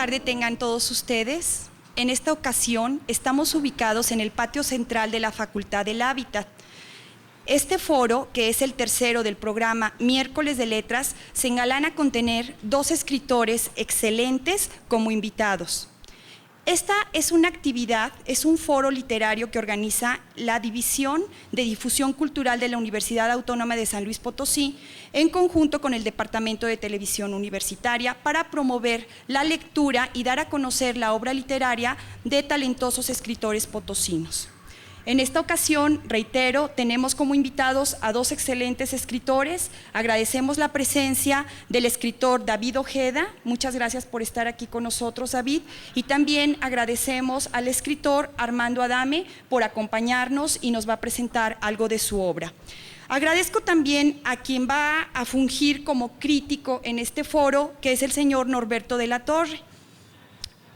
tarde tengan todos ustedes. En esta ocasión estamos ubicados en el patio central de la Facultad del Hábitat. Este foro, que es el tercero del programa Miércoles de Letras, se engalana con tener 2 escritores excelentes como invitados. Esta es una actividad, es un foro literario que organiza la División de Difusión Cultural de la Universidad Autónoma de San Luis Potosí en conjunto con el Departamento de Televisión Universitaria para promover la lectura y dar a conocer la obra literaria de talentosos escritores potosinos. En esta ocasión, reitero, tenemos como invitados a 2 excelentes escritores. Agradecemos la presencia del escritor David Ojeda. Muchas gracias por estar aquí con nosotros, David. Y también agradecemos al escritor Armando Adame por acompañarnos y nos va a presentar algo de su obra. Agradezco también a quien va a fungir como crítico en este foro, que es el señor Norberto de la Torre.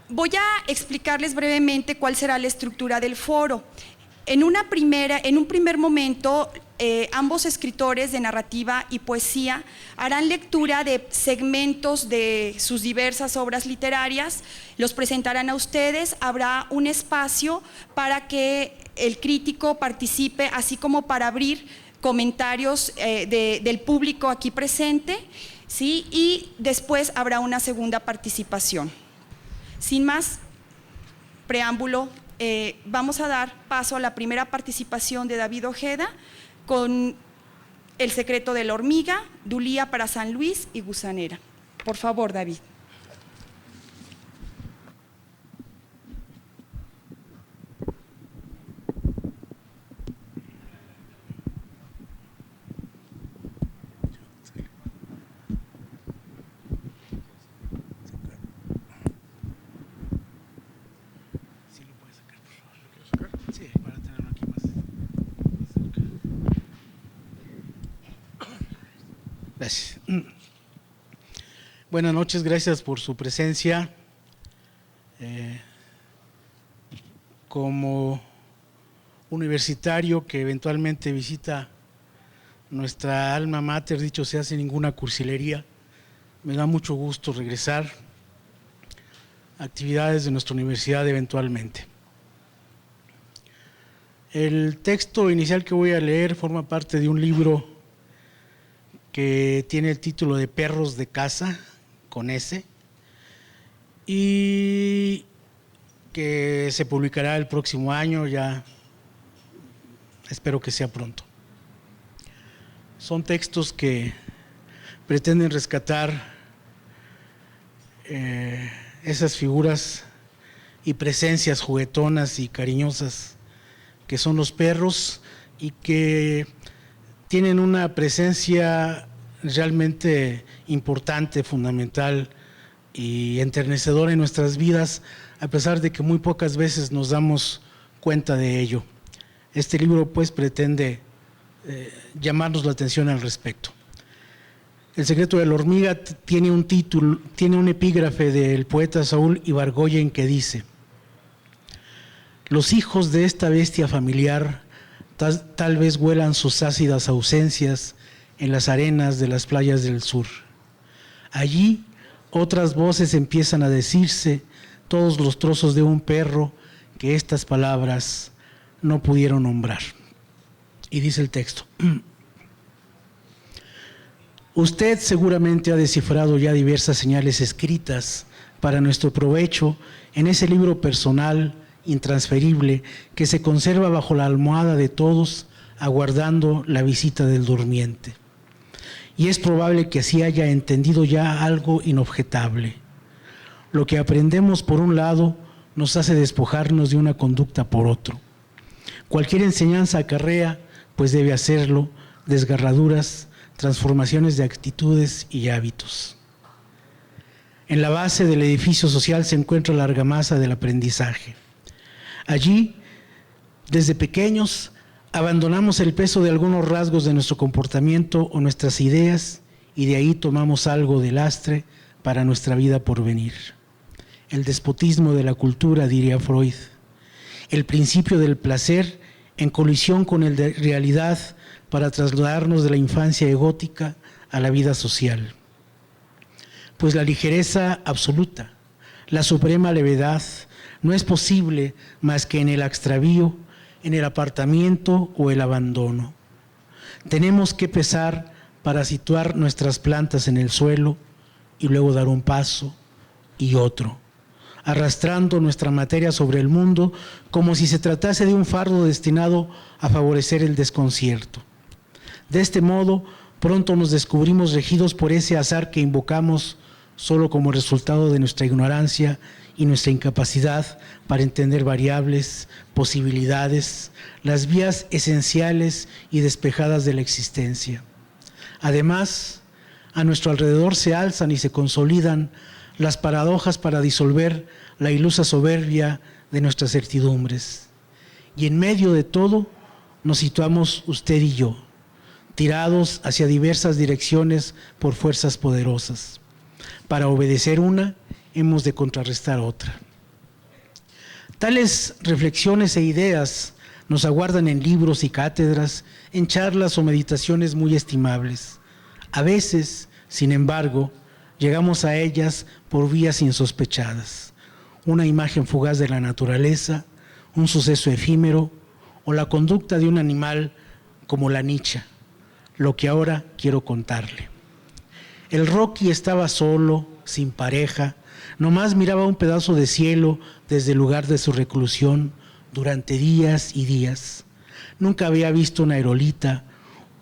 Voy a explicarles brevemente cuál será la estructura del foro. En un primer momento, ambos escritores de narrativa y poesía harán lectura de segmentos de sus diversas obras literarias, los presentarán a ustedes, habrá un espacio para que el crítico participe, así como para abrir comentarios del público aquí presente, ¿sí? Y después habrá una segunda participación. Sin más preámbulo, vamos a dar paso a la primera participación de David Ojeda con El secreto de la hormiga, Dulía para San Luis y Gusanera. Por favor, David. Gracias. Buenas noches, gracias por su presencia. Como universitario que eventualmente visita nuestra alma mater, dicho sea sin ninguna cursilería, me da mucho gusto regresar a actividades de nuestra universidad eventualmente. El texto inicial que voy a leer forma parte de un libro que tiene el título de Perros de Casa, con S, y que se publicará el próximo año, ya espero que sea pronto. Son textos que pretenden rescatar esas figuras y presencias juguetonas y cariñosas que son los perros y que tienen una presencia realmente importante, fundamental y enternecedora en nuestras vidas, a pesar de que muy pocas veces nos damos cuenta de ello. Este libro pues pretende llamarnos la atención al respecto. El secreto de la hormiga tiene un título, tiene un epígrafe del poeta Saúl Ibargoyen que dice: los hijos de esta bestia familiar tal vez huelan sus ácidas ausencias en las arenas de las playas del sur. Allí otras voces empiezan a decirse todos los trozos de un perro que estas palabras no pudieron nombrar. Y dice el texto: usted seguramente ha descifrado ya diversas señales escritas para nuestro provecho en ese libro personal intransferible que se conserva bajo la almohada de todos, aguardando la visita del durmiente. Y es probable que así haya entendido ya algo inobjetable. Lo que aprendemos por un lado nos hace despojarnos de una conducta por otro. Cualquier enseñanza acarrea, pues debe hacerlo, desgarraduras, transformaciones de actitudes y hábitos. En la base del edificio social se encuentra la argamasa del aprendizaje. Allí, desde pequeños, abandonamos el peso de algunos rasgos de nuestro comportamiento o nuestras ideas y de ahí tomamos algo de lastre para nuestra vida por venir. El despotismo de la cultura, diría Freud. El principio del placer en colisión con el de realidad para trasladarnos de la infancia egótica a la vida social. Pues la ligereza absoluta, La suprema levedad no es posible más que en el extravío, en el apartamiento o el abandono. Tenemos que pesar para situar nuestras plantas en el suelo y luego dar un paso y otro, arrastrando nuestra materia sobre el mundo como si se tratase de un fardo destinado a favorecer el desconcierto. De este modo, pronto nos descubrimos regidos por ese azar que invocamos solo como resultado de nuestra ignorancia y nuestra incapacidad para entender variables, posibilidades, las vías esenciales y despejadas de la existencia. Además, a nuestro alrededor se alzan y se consolidan las paradojas para disolver la ilusa soberbia de nuestras certidumbres. Y en medio de todo nos situamos usted y yo, tirados hacia diversas direcciones por fuerzas poderosas. Para obedecer una, hemos de contrarrestar otra. Tales reflexiones e ideas nos aguardan en libros y cátedras, en charlas o meditaciones muy estimables. A veces, sin embargo, llegamos a ellas por vías insospechadas. Una imagen fugaz de la naturaleza, un suceso efímero o la conducta de un animal como la nicha, lo que ahora quiero contarle. El Rocky estaba solo, sin pareja, nomás miraba un pedazo de cielo desde el lugar de su reclusión durante días y días. Nunca había visto un aerolito,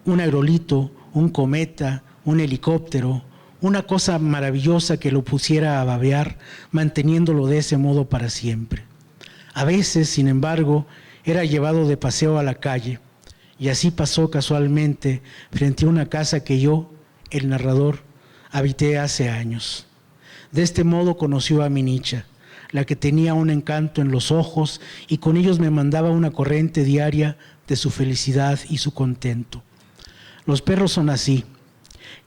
un cometa, un helicóptero, una cosa maravillosa que lo pusiera a babear, manteniéndolo de ese modo para siempre. A veces, sin embargo, era llevado de paseo a la calle, y así pasó casualmente frente a una casa que yo, el narrador, habité hace años. De este modo conoció a mi nicha, la que tenía un encanto en los ojos y con ellos me mandaba una corriente diaria de su felicidad y su contento. Los perros son así.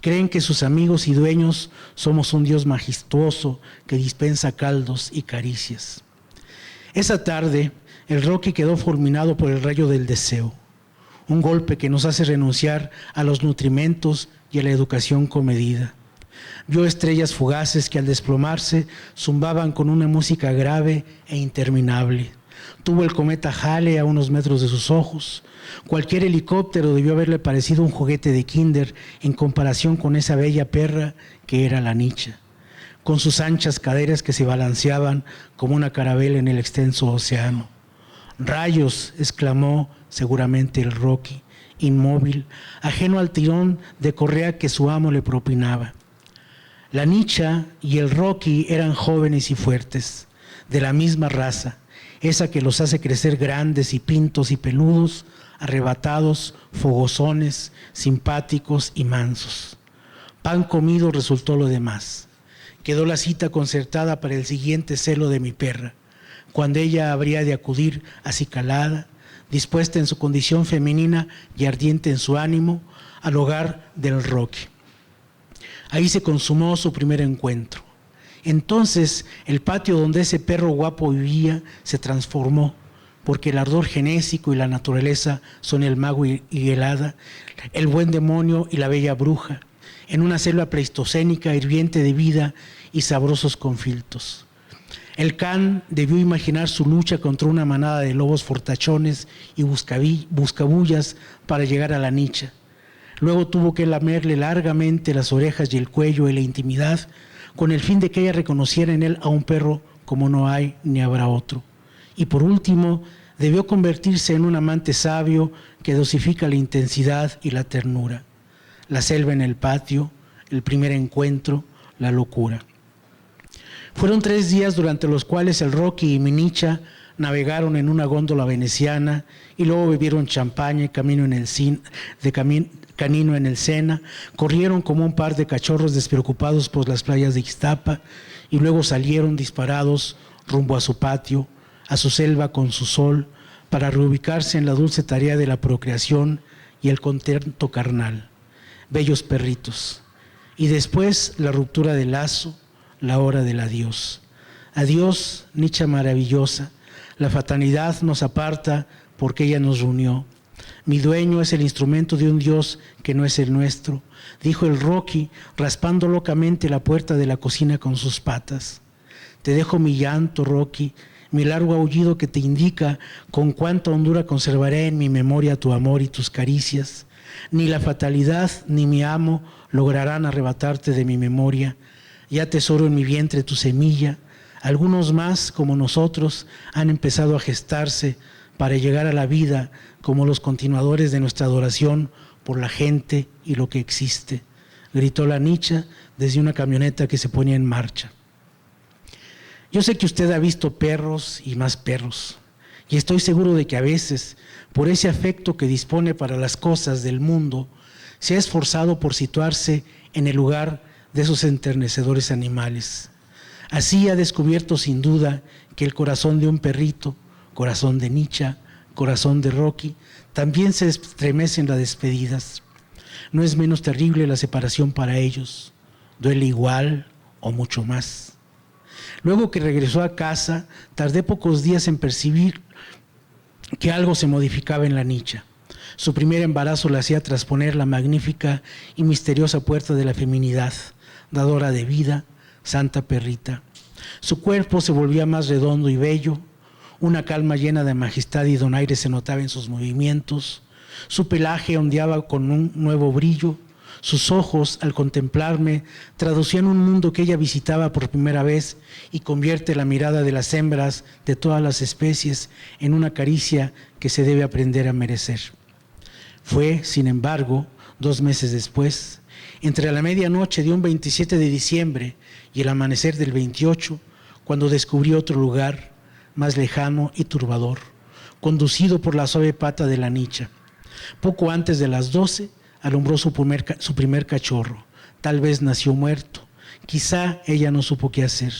Creen que sus amigos y dueños somos un Dios majestuoso que dispensa caldos y caricias. Esa tarde, el Rocky quedó fulminado por el rayo del deseo, un golpe que nos hace renunciar a los nutrimentos y a la educación comedida. Vio estrellas fugaces que al desplomarse zumbaban con una música grave e interminable. Tuvo el cometa Halley a unos metros de sus ojos. Cualquier helicóptero debió haberle parecido un juguete de kinder en comparación con esa bella perra que era la nicha, con sus anchas caderas que se balanceaban como una carabela en el extenso océano. «Rayos», exclamó seguramente el Rocky, inmóvil, ajeno al tirón de correa que su amo le propinaba. La nicha y el Rocky eran jóvenes y fuertes, de la misma raza, esa que los hace crecer grandes y pintos y peludos, arrebatados, fogosones, simpáticos y mansos. Pan comido resultó lo demás. Quedó la cita concertada para el siguiente celo de mi perra, cuando ella habría de acudir acicalada, dispuesta en su condición femenina y ardiente en su ánimo, al hogar del Rocky. Ahí se consumó su primer encuentro. Entonces el patio donde ese perro guapo vivía se transformó, porque el ardor genésico y la naturaleza son el mago y el hada, el buen demonio y la bella bruja, en una selva pleistocénica hirviente de vida y sabrosos confiltos. El can debió imaginar su lucha contra una manada de lobos fortachones y buscabullas para llegar a la nicha. Luego tuvo que lamerle largamente las orejas y el cuello en la intimidad, con el fin de que ella reconociera en él a un perro como no hay ni habrá otro. Y por último, debió convertirse en un amante sabio que dosifica la intensidad y la ternura. La selva en el patio, el primer encuentro, la locura. Fueron 3 días durante los cuales el Rocky y mi nicha navegaron en una góndola veneciana y luego bebieron champaña canino en el Sena, corrieron como un par de cachorros despreocupados por las playas de Ixtapa y luego salieron disparados rumbo a su patio, a su selva con su sol, para reubicarse en la dulce tarea de la procreación y el contento carnal. Bellos perritos. Y después la ruptura del lazo, la hora del adiós. Adiós, nicha maravillosa. La fatalidad nos aparta porque ella nos reunió. Mi dueño es el instrumento de un Dios que no es el nuestro, dijo el Rocky, raspando locamente la puerta de la cocina con sus patas. Te dejo mi llanto, Rocky, mi largo aullido que te indica con cuánta hondura conservaré en mi memoria tu amor y tus caricias. Ni la fatalidad ni mi amo lograrán arrebatarte de mi memoria. Ya tesoro en mi vientre tu semilla. Algunos más, como nosotros, han empezado a gestarse para llegar a la vida como los continuadores de nuestra adoración por la gente y lo que existe, gritó la Nicha desde una camioneta que se ponía en marcha. Yo sé que usted ha visto perros y más perros, y estoy seguro de que a veces, por ese afecto que dispone para las cosas del mundo, se ha esforzado por situarse en el lugar de esos enternecedores animales. Así ha descubierto sin duda que el corazón de un perrito, corazón de Nicha, corazón de Rocky, también se estremece en las despedidas. No es menos terrible la separación para ellos, duele igual o mucho más. Luego que regresó a casa, tardé pocos días en percibir que algo se modificaba en la Nicha. Su primer embarazo la hacía trasponer la magnífica y misteriosa puerta de la feminidad, dadora de vida, santa perrita. Su cuerpo se volvía más redondo y bello, una calma llena de majestad y donaire se notaba en sus movimientos, su pelaje ondeaba con un nuevo brillo, sus ojos, al contemplarme, traducían un mundo que ella visitaba por primera vez y convierte la mirada de las hembras de todas las especies en una caricia que se debe aprender a merecer. Fue, sin embargo, 2 meses después, entre la medianoche de un 27 de diciembre y el amanecer del 28, cuando descubrí otro lugar más lejano y turbador, conducido por la suave pata de la Nicha. Poco antes de las 12, alumbró su primer cachorro. Tal vez nació muerto. Quizá ella no supo qué hacer.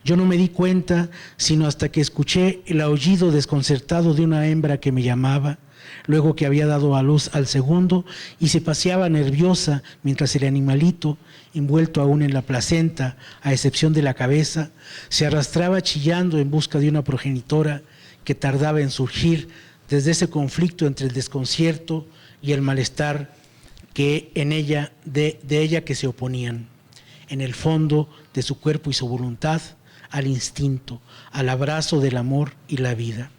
Yo no me di cuenta, sino hasta que escuché el aullido desconcertado de una hembra que me llamaba, luego que había dado a luz al segundo y se paseaba nerviosa mientras el animalito, envuelto aún en la placenta, a excepción de la cabeza, se arrastraba chillando en busca de una progenitora que tardaba en surgir desde ese conflicto entre el desconcierto y el malestar que en ella, de ella que se oponían, en el fondo de su cuerpo y su voluntad, al instinto, al abrazo del amor y la vida.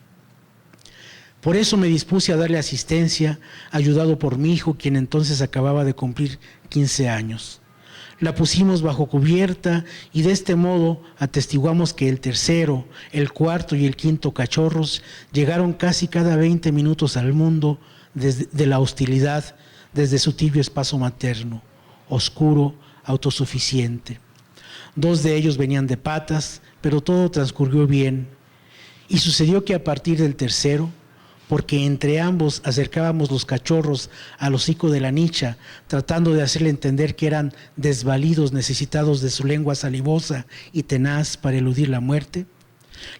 Por eso me dispuse a darle asistencia, ayudado por mi hijo, quien entonces acababa de cumplir 15 años. La pusimos bajo cubierta y de este modo atestiguamos que el tercero, el cuarto y el quinto cachorros llegaron casi cada 20 minutos al mundo de la hostilidad, desde su tibio espacio materno, oscuro, autosuficiente. 2 de ellos venían de patas, pero todo transcurrió bien. Y sucedió que a partir del tercero, porque entre ambos acercábamos los cachorros al hocico de la Nicha, tratando de hacerle entender que eran desvalidos necesitados de su lengua salivosa y tenaz para eludir la muerte,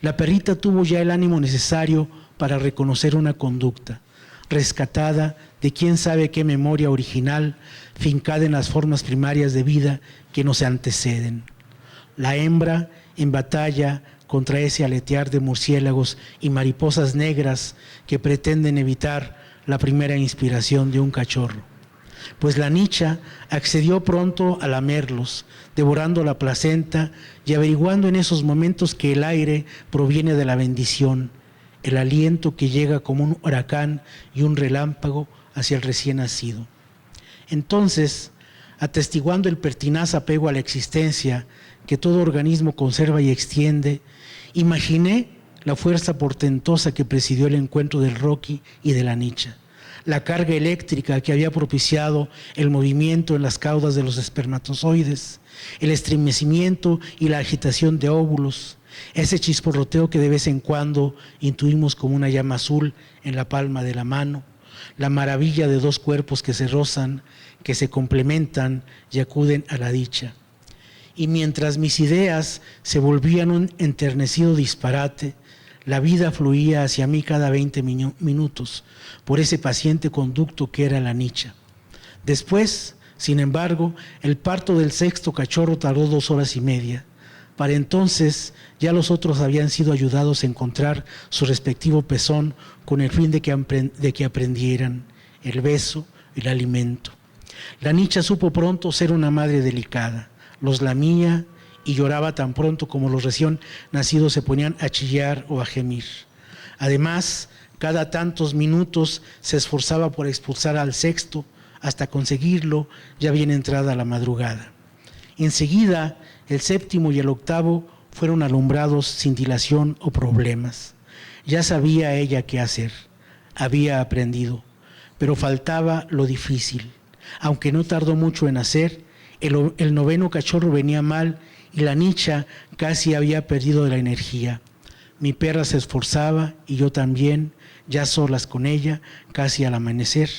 la perrita tuvo ya el ánimo necesario para reconocer una conducta, rescatada de quién sabe qué memoria original, fincada en las formas primarias de vida que nos anteceden. La hembra, en batalla contra ese aletear de murciélagos y mariposas negras que pretenden evitar la primera inspiración de un cachorro. Pues la Nicha accedió pronto a lamerlos, devorando la placenta y averiguando en esos momentos que el aire proviene de la bendición, el aliento que llega como un huracán y un relámpago hacia el recién nacido. Entonces, atestiguando el pertinaz apego a la existencia que todo organismo conserva y extiende, imaginé la fuerza portentosa que presidió el encuentro del Rocky y de la Nicha, la carga eléctrica que había propiciado el movimiento en las caudas de los espermatozoides, el estremecimiento y la agitación de óvulos, ese chisporroteo que de vez en cuando intuimos como una llama azul en la palma de la mano, la maravilla de 2 cuerpos que se rozan, que se complementan y acuden a la dicha. Y mientras mis ideas se volvían un enternecido disparate, la vida fluía hacia mí cada 20 minutos por ese paciente conducto que era la Nicha. Después, sin embargo, el parto del 6º cachorro tardó 2 horas y media. Para entonces ya los otros habían sido ayudados a encontrar su respectivo pezón con el fin de que aprendieran el beso y el alimento. La Nicha supo pronto ser una madre delicada. Los lamía y lloraba tan pronto como los recién nacidos se ponían a chillar o a gemir. Además, cada tantos minutos se esforzaba por expulsar al sexto, hasta conseguirlo ya bien entrada la madrugada. Enseguida, el séptimo y el octavo fueron alumbrados sin dilación o problemas. Ya sabía ella qué hacer, había aprendido, pero faltaba lo difícil. Aunque no tardó mucho en nacer, el noveno cachorro venía mal y la nicha casi había perdido la energía. Mi perra se esforzaba y yo también, ya solas con ella, casi al amanecer.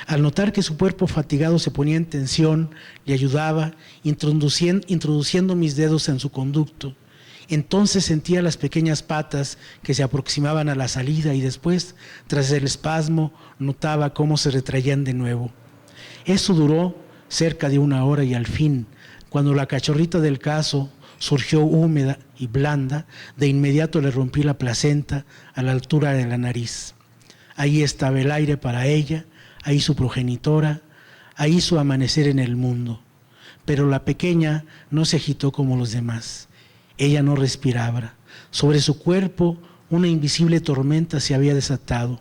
Al notar que su cuerpo fatigado se ponía en tensión, le ayudaba, introduciendo mis dedos en su conducto. Entonces sentía las pequeñas patas que se aproximaban a la salida y después, tras el espasmo, notaba cómo se retraían de nuevo. Eso duró cerca de 1 hora y al fin, cuando la cachorrita del caso surgió húmeda y blanda, de inmediato le rompí la placenta a la altura de la nariz. Ahí estaba el aire para ella, ahí su progenitora, ahí su amanecer en el mundo. Pero la pequeña no se agitó como los demás. Ella no respiraba. Sobre su cuerpo una invisible tormenta se había desatado.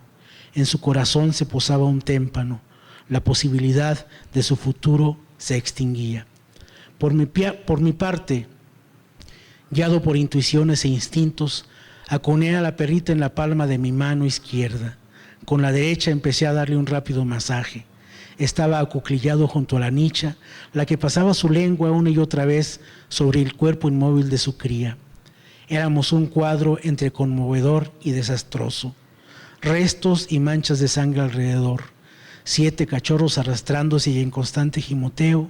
En su corazón se posaba un témpano. La posibilidad de su futuro se extinguía. Por mi parte, guiado por intuiciones e instintos, aconé a la perrita en la palma de mi mano izquierda. Con la derecha empecé a darle un rápido masaje. Estaba acuclillado junto a la nicha, la que pasaba su lengua una y otra vez sobre el cuerpo inmóvil de su cría. Éramos un cuadro entre conmovedor y desastroso. Restos y manchas de sangre alrededor. 7 cachorros arrastrándose y en constante gimoteo.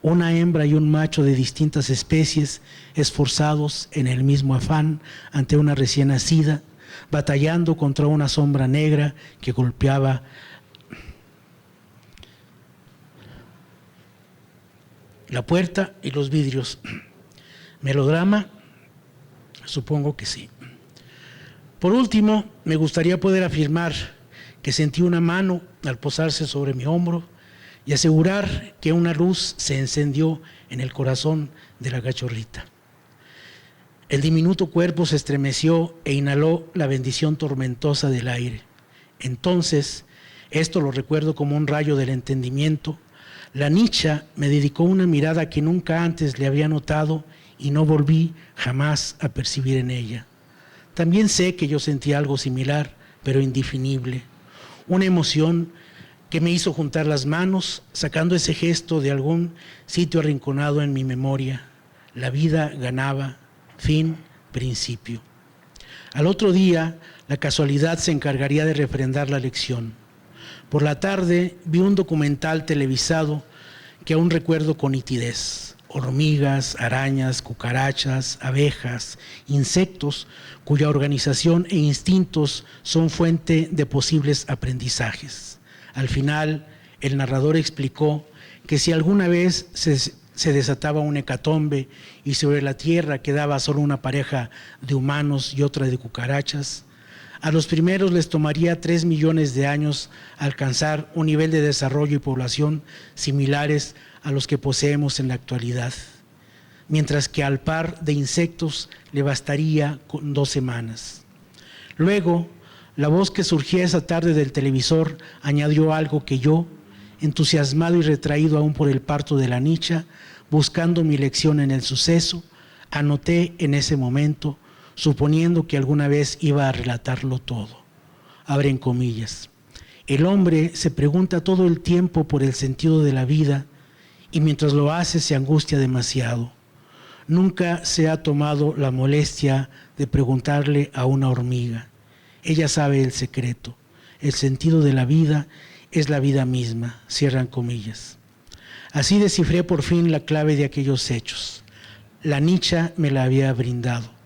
Una hembra y un macho de distintas especies, esforzados en el mismo afán ante una recién nacida, batallando contra una sombra negra que golpeaba la puerta y los vidrios. ¿Melodrama? Supongo que sí. Por último, me gustaría poder afirmar que sentí una mano al posarse sobre mi hombro y asegurar que una luz se encendió en el corazón de la cachorrita. El diminuto cuerpo se estremeció e inhaló la bendición tormentosa del aire. Entonces, esto lo recuerdo como un rayo del entendimiento, la nicha me dedicó una mirada que nunca antes le había notado y no volví jamás a percibir en ella. También sé que yo sentí algo similar, pero indefinible, una emoción que me hizo juntar las manos, sacando ese gesto de algún sitio arrinconado en mi memoria. La vida ganaba, fin, principio. Al otro día, la casualidad se encargaría de refrendar la lección. Por la tarde vi un documental televisado que aún recuerdo con nitidez. Hormigas, arañas, cucarachas, abejas, insectos, cuya organización e instintos son fuente de posibles aprendizajes. Al final, el narrador explicó que si alguna vez se desataba un hecatombe y sobre la tierra quedaba solo una pareja de humanos y otra de cucarachas, a los primeros les tomaría 3 millones de años alcanzar un nivel de desarrollo y población similares a los que poseemos en la actualidad, mientras que al par de insectos le bastaría con 2 semanas. Luego, la voz que surgía esa tarde del televisor añadió algo que yo, entusiasmado y retraído aún por el parto de la nicha, buscando mi lección en el suceso, anoté en ese momento, suponiendo que alguna vez iba a relatarlo todo. Abren comillas. El hombre se pregunta todo el tiempo por el sentido de la vida y mientras lo hace se angustia demasiado. Nunca se ha tomado la molestia de preguntarle a una hormiga. Ella sabe el secreto. El sentido de la vida es la vida misma. Cierran comillas. Así descifré por fin la clave de aquellos hechos. La nicha me la había brindado.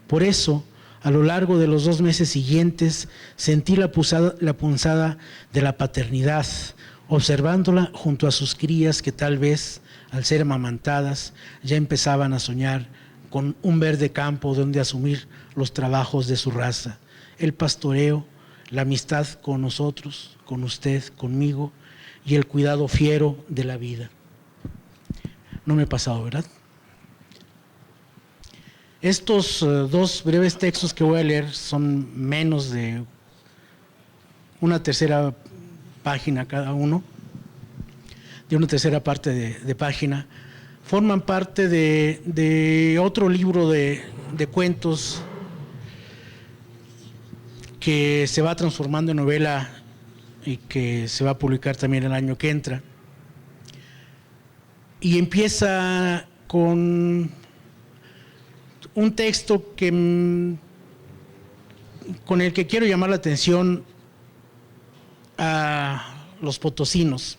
Por eso, a lo largo de los 2 meses siguientes, sentí la punzada de la paternidad, observándola junto a sus crías que tal vez, al ser amamantadas, ya empezaban a soñar con un verde campo donde asumir los trabajos de su raza, el pastoreo, la amistad con nosotros, con usted, conmigo, y el cuidado fiero de la vida. No me he pasado, ¿verdad? Estos dos breves textos que voy a leer son menos de una tercera página cada uno, de una tercera parte de página. Forman parte de otro libro de cuentos que se va transformando en novela y que se va a publicar también el año que entra. Y empieza con un texto con el que quiero llamar la atención a los potosinos.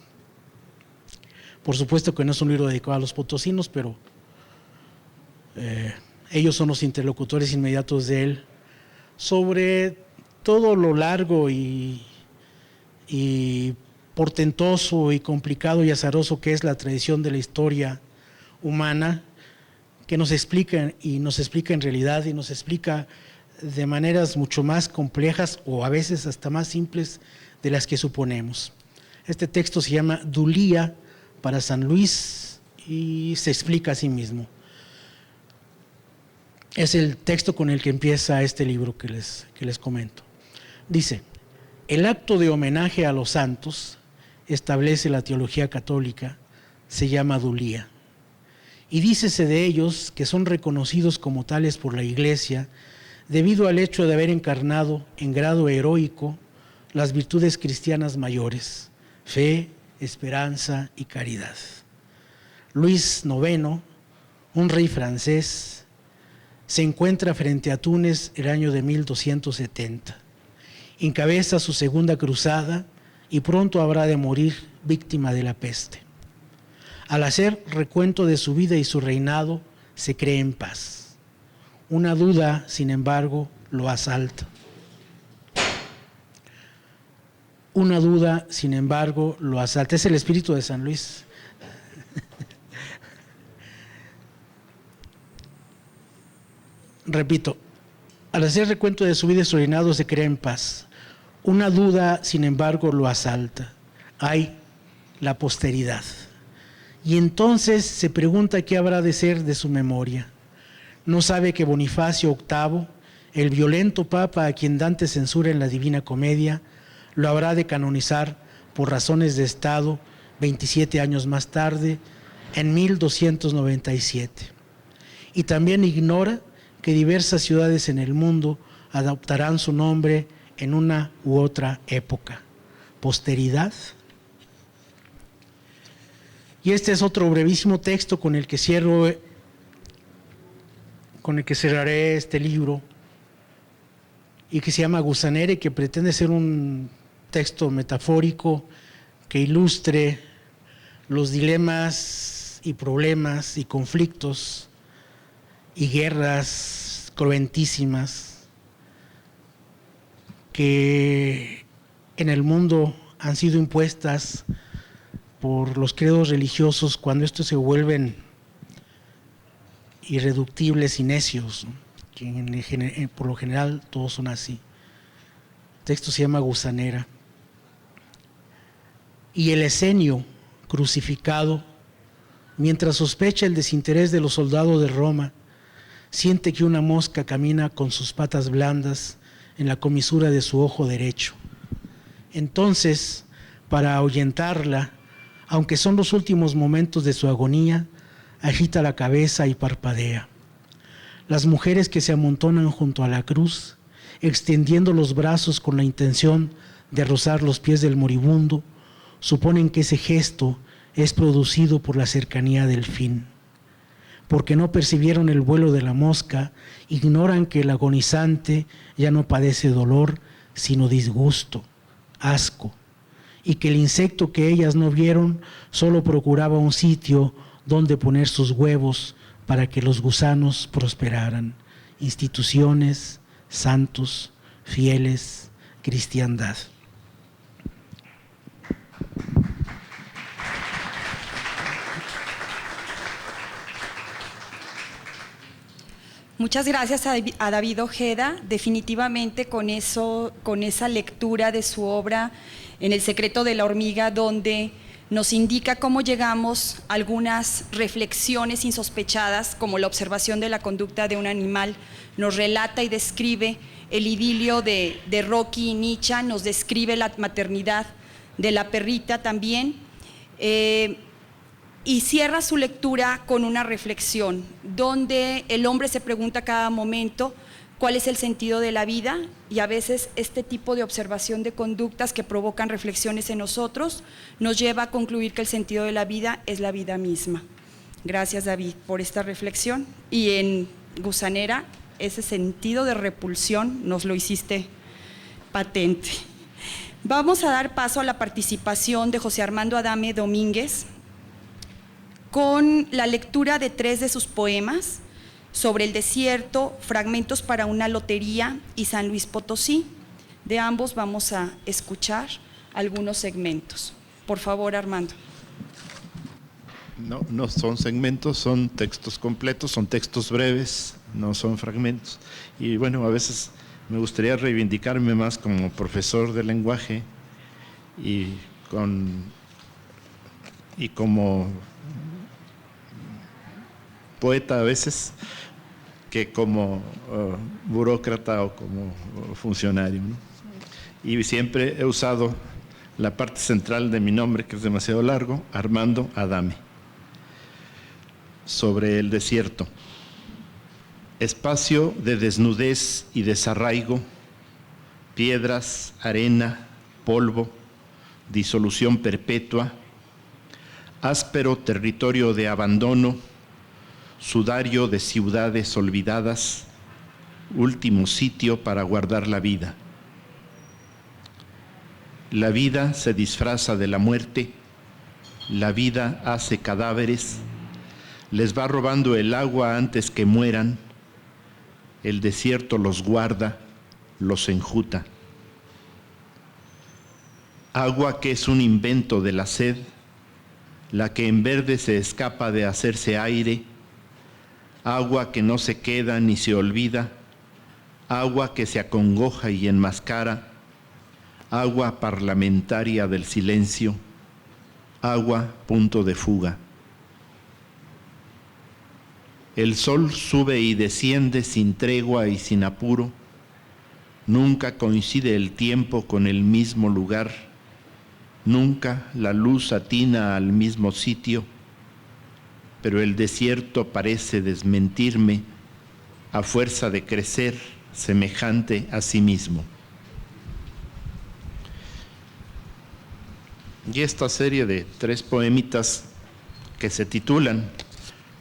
Por supuesto que no es un libro dedicado a los potosinos, pero ellos son los interlocutores inmediatos de él, sobre todo lo largo y portentoso y complicado y azaroso que es la tradición de la historia humana, que nos explica en realidad y nos explica de maneras mucho más complejas o a veces hasta más simples de las que suponemos. Este texto se llama Dulía para San Luis y se explica a sí mismo. Es el texto con el que empieza este libro que les comento. Dice: el acto de homenaje a los santos, establece la teología católica, se llama Dulía. Y dícese de ellos que son reconocidos como tales por la Iglesia debido al hecho de haber encarnado en grado heroico las virtudes cristianas mayores: fe, esperanza y caridad. Luis IX, un rey francés, se encuentra frente a Túnez el año de 1270. Encabeza su segunda cruzada y pronto habrá de morir víctima de la peste. Al hacer recuento de su vida y su reinado, se cree en paz. Una duda, sin embargo, lo asalta. Una duda, sin embargo, lo asalta. Es el espíritu de San Luis. Repito, al hacer recuento de su vida y su reinado, se cree en paz. Una duda, sin embargo, lo asalta. Hay la posteridad. Y entonces se pregunta qué habrá de ser de su memoria. No sabe que Bonifacio VIII, el violento papa a quien Dante censura en la Divina Comedia, lo habrá de canonizar por razones de Estado 27 años más tarde, en 1297. Y también ignora que diversas ciudades en el mundo adoptarán su nombre en una u otra época. Posteridad. Y este es otro brevísimo texto con el que cerraré este libro, y que se llama Gusanera, y que pretende ser un texto metafórico que ilustre los dilemas y problemas y conflictos y guerras cruentísimas que en el mundo han sido impuestas por los credos religiosos cuando estos se vuelven irreductibles y necios, que por lo general todos son así. El texto se llama Gusanera. Y el Esenio, crucificado, mientras sospecha el desinterés de los soldados de Roma, siente que una mosca camina con sus patas blandas en la comisura de su ojo derecho. Entonces, para ahuyentarla, aunque son los últimos momentos de su agonía, agita la cabeza y parpadea. Las mujeres que se amontonan junto a la cruz, extendiendo los brazos con la intención de rozar los pies del moribundo, suponen que ese gesto es producido por la cercanía del fin. Porque no percibieron el vuelo de la mosca, ignoran que el agonizante ya no padece dolor, sino disgusto, asco, y que el insecto que ellas no vieron solo procuraba un sitio donde poner sus huevos para que los gusanos prosperaran. Instituciones, santos, fieles, cristiandad. Muchas gracias a David Ojeda. Definitivamente con esa lectura de su obra En el secreto de la hormiga, donde nos indica cómo llegamos a algunas reflexiones insospechadas, como la observación de la conducta de un animal, nos relata y describe el idilio de Rocky y Nicha, nos describe la maternidad de la perrita también, y cierra su lectura con una reflexión, donde el hombre se pregunta a cada momento cuál es el sentido de la vida, y a veces este tipo de observación de conductas que provocan reflexiones en nosotros nos lleva a concluir que el sentido de la vida es la vida misma. Gracias, David, por esta reflexión. Y en Gusanera, ese sentido de repulsión nos lo hiciste patente. Vamos a dar paso a la participación de José Armando Adame Domínguez con la lectura de 3 de sus poemas: Sobre el desierto, Fragmentos para una lotería y San Luis Potosí. De ambos vamos a escuchar algunos segmentos. Por favor, Armando. No son segmentos, son textos completos, son textos breves, no son fragmentos. Y bueno, a veces me gustaría reivindicarme más como profesor de lenguaje y como poeta a veces, que como burócrata o como funcionario, ¿no? Y siempre he usado la parte central de mi nombre, que es demasiado largo, Armando Adame. Sobre el desierto. Espacio de desnudez y desarraigo, piedras, arena, polvo, disolución perpetua, áspero territorio de abandono, sudario de ciudades olvidadas, último sitio para guardar la vida. La vida se disfraza de la muerte, la vida hace cadáveres, les va robando el agua antes que mueran, el desierto los guarda, los enjuta. Agua que es un invento de la sed, la que en verde se escapa de hacerse aire, agua que no se queda ni se olvida, agua que se acongoja y enmascara, agua parlamentaria del silencio, agua punto de fuga. El sol sube y desciende sin tregua y sin apuro, nunca coincide el tiempo con el mismo lugar, nunca la luz atina al mismo sitio, pero el desierto parece desmentirme a fuerza de crecer semejante a sí mismo. Y esta serie de 3 poemitas que se titulan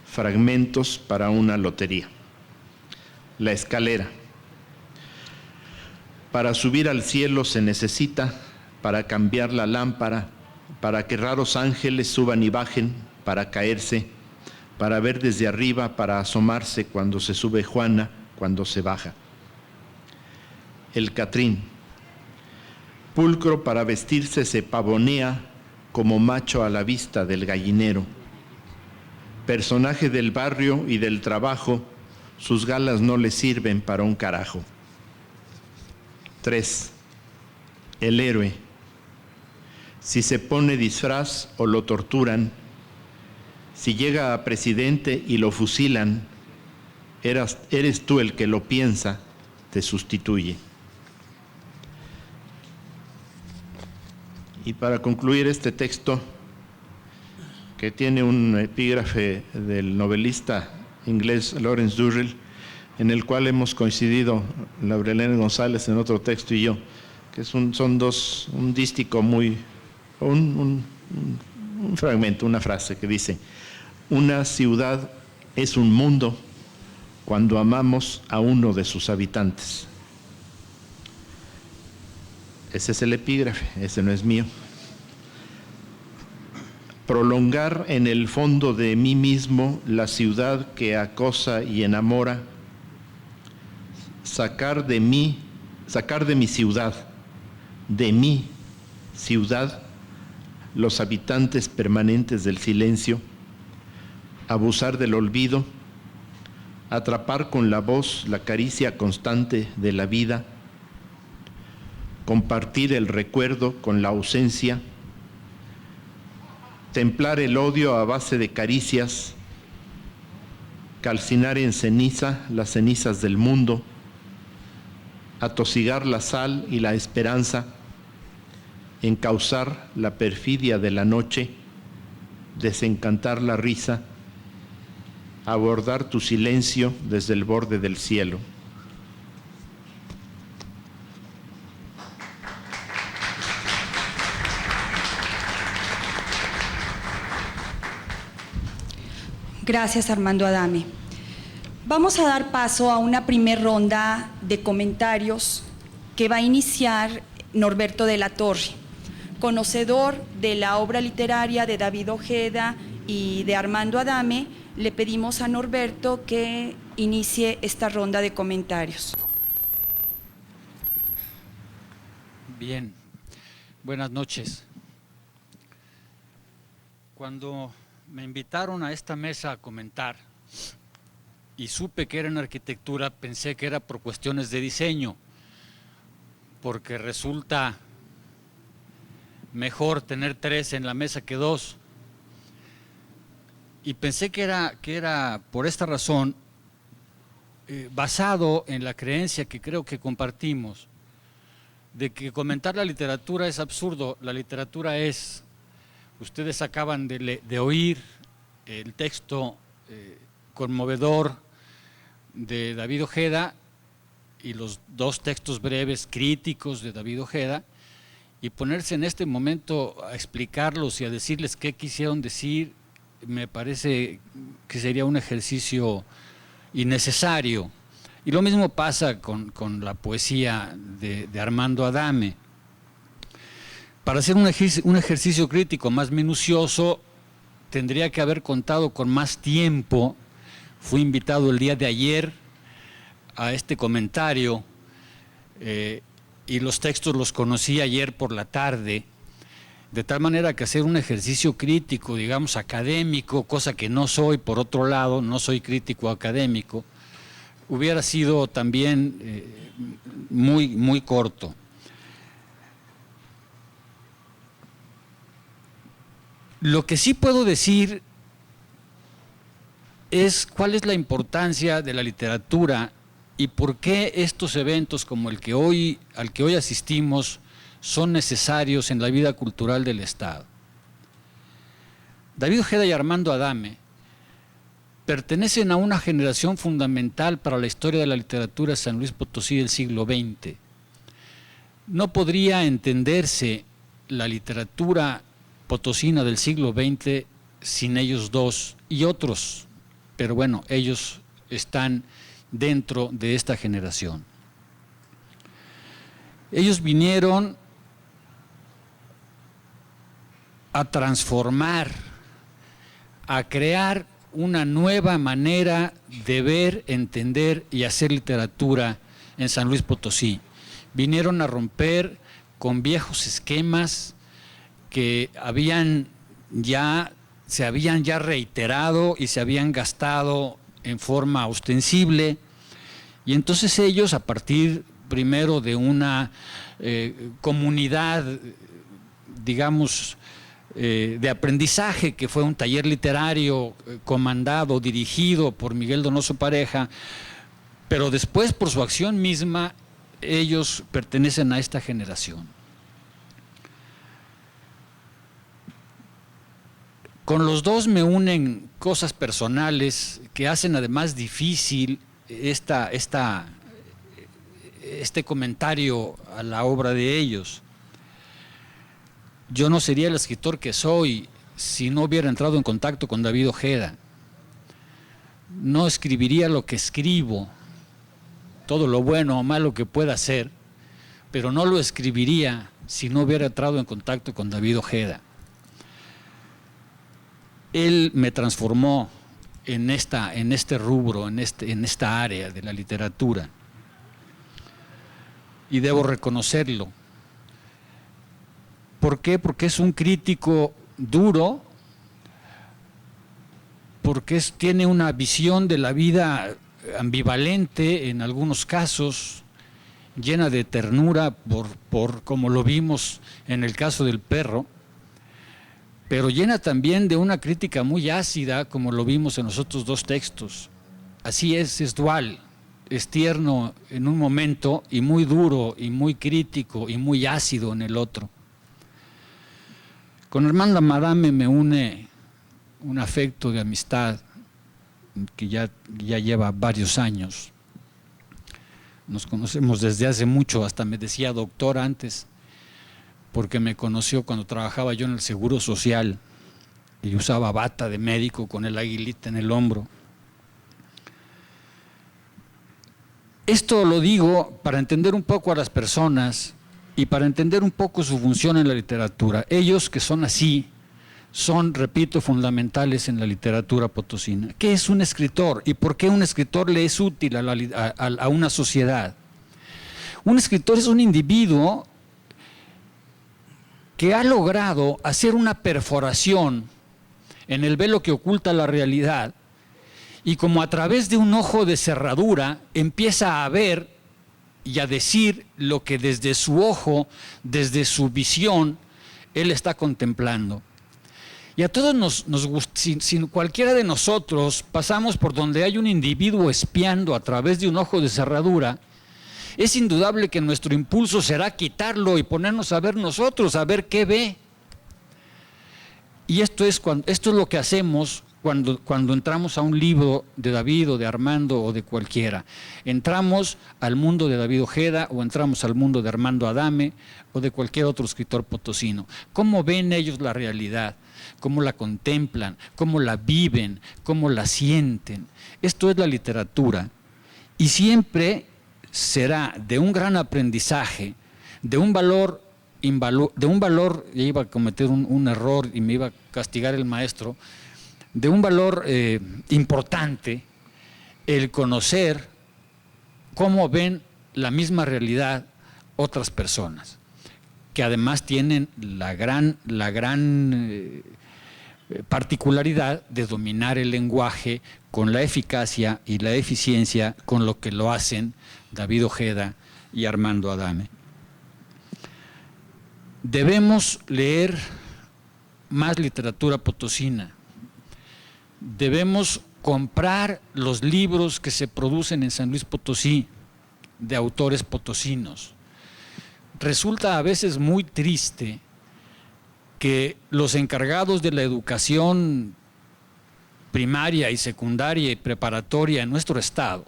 Fragmentos para una lotería. La escalera. Para subir al cielo se necesita, para cambiar la lámpara, para que raros ángeles suban y bajen, para caerse, para ver desde arriba, para asomarse cuando se sube Juana, cuando se baja. El Catrín. Pulcro para vestirse se pavonea como macho a la vista del gallinero. Personaje del barrio y del trabajo, sus galas no le sirven para un carajo. 3. El héroe. Si se pone disfraz o lo torturan, si llega a presidente y lo fusilan, eres tú el que lo piensa, te sustituye. Y para concluir este texto, que tiene un epígrafe del novelista inglés Lawrence Durrell, en el cual hemos coincidido Laurelena González en otro texto y yo, que son dos, un dístico muy, un fragmento, una frase que dice: una ciudad es un mundo cuando amamos a uno de sus habitantes. Ese es el epígrafe, ese no es mío. Prolongar en el fondo de mí mismo la ciudad que acosa y enamora, sacar de mi ciudad, los habitantes permanentes del silencio, abusar del olvido, atrapar con la voz la caricia constante de la vida, compartir el recuerdo con la ausencia, templar el odio a base de caricias, calcinar en ceniza las cenizas del mundo, atosigar la sal y la esperanza, encauzar la perfidia de la noche, desencantar la risa, abordar tu silencio desde el borde del cielo. Gracias, Armando Adame. Vamos a dar paso a una primer ronda de comentarios que va a iniciar Norberto de la Torre, conocedor de la obra literaria de David Ojeda y de Armando Adame. Le pedimos a Norberto que inicie esta ronda de comentarios. Bien, buenas noches. Cuando me invitaron a esta mesa a comentar y supe que era en arquitectura, pensé que era por cuestiones de diseño, porque resulta mejor tener 3 en la mesa que 2. Y pensé que era por esta razón, basado en la creencia que creo que compartimos, de que comentar la literatura es absurdo. La literatura es, ustedes acaban de oír el texto conmovedor de David Ojeda y los 2 textos breves críticos de David Ojeda, y ponerse en este momento a explicarlos y a decirles qué quisieron decir, me parece que sería un ejercicio innecesario. Y lo mismo pasa con la poesía de Armando Adame. Para hacer un ejercicio crítico más minucioso, tendría que haber contado con más tiempo. Fui invitado el día de ayer a este comentario y los textos los conocí ayer por la tarde, de tal manera que hacer un ejercicio crítico, digamos académico, cosa que no soy, por otro lado, no soy crítico académico, hubiera sido también muy corto. Lo que sí puedo decir es cuál es la importancia de la literatura y por qué estos eventos como al que hoy asistimos son necesarios en la vida cultural del Estado. David Ojeda y Armando Adame pertenecen a una generación fundamental para la historia de la literatura de San Luis Potosí del siglo XX. No podría entenderse la literatura potosina del siglo XX sin ellos dos y otros, pero bueno, ellos están dentro de esta generación. Ellos vinieron a transformar, a crear una nueva manera de ver, entender y hacer literatura en San Luis Potosí. Vinieron a romper con viejos esquemas que se habían ya reiterado y se habían gastado en forma ostensible, y entonces ellos, a partir primero de una comunidad, digamos, de aprendizaje, que fue un taller literario comandado, dirigido por Miguel Donoso Pareja, pero después por su acción misma, ellos pertenecen a esta generación. Con los dos me unen cosas personales que hacen además difícil este comentario a la obra de ellos. Yo no sería el escritor que soy si no hubiera entrado en contacto con David Ojeda. No escribiría lo que escribo, todo lo bueno o malo que pueda hacer, pero no lo escribiría si no hubiera entrado en contacto con David Ojeda. Él me transformó en este rubro, en esta área de la literatura, y debo reconocerlo. ¿Por qué? Porque es un crítico duro, porque tiene una visión de la vida ambivalente en algunos casos, llena de ternura, por como lo vimos en el caso del perro, pero llena también de una crítica muy ácida, como lo vimos en los otros dos textos. Así es dual, es tierno en un momento y muy duro y muy crítico y muy ácido en el otro. Con Armando Adame me une un afecto de amistad que ya lleva varios años. Nos conocemos desde hace mucho, hasta me decía doctor antes, porque me conoció cuando trabajaba yo en el Seguro Social y usaba bata de médico con el aguilita en el hombro. Esto lo digo para entender un poco a las personas y para entender un poco su función en la literatura. Ellos que son así, son, repito, fundamentales en la literatura potosina. ¿Qué es un escritor y por qué un escritor le es útil a una sociedad? Un escritor es un individuo que ha logrado hacer una perforación en el velo que oculta la realidad y como a través de un ojo de cerradura empieza a ver y a decir lo que desde su ojo, desde su visión, él está contemplando. Y a todos nos gusta, si cualquiera de nosotros pasamos por donde hay un individuo espiando a través de un ojo de cerradura, es indudable que nuestro impulso será quitarlo y ponernos a ver nosotros, a ver qué ve. Y esto es lo que hacemos cuando entramos a un libro de David o de Armando o de cualquiera. Entramos al mundo de David Ojeda o entramos al mundo de Armando Adame o de cualquier otro escritor potosino. ¿Cómo ven ellos la realidad? ¿Cómo la contemplan? ¿Cómo la viven? ¿Cómo la sienten? Esto es la literatura y siempre será de un gran aprendizaje, de un valor, ya iba a cometer un error y me iba a castigar el maestro, de un valor importante el conocer cómo ven la misma realidad otras personas, que además tienen la gran particularidad de dominar el lenguaje con la eficacia y la eficiencia con lo que lo hacen David Ojeda y Armando Adame. Debemos leer más literatura potosina. Debemos comprar los libros que se producen en San Luis Potosí de autores potosinos. Resulta a veces muy triste que los encargados de la educación primaria y secundaria y preparatoria en nuestro estado,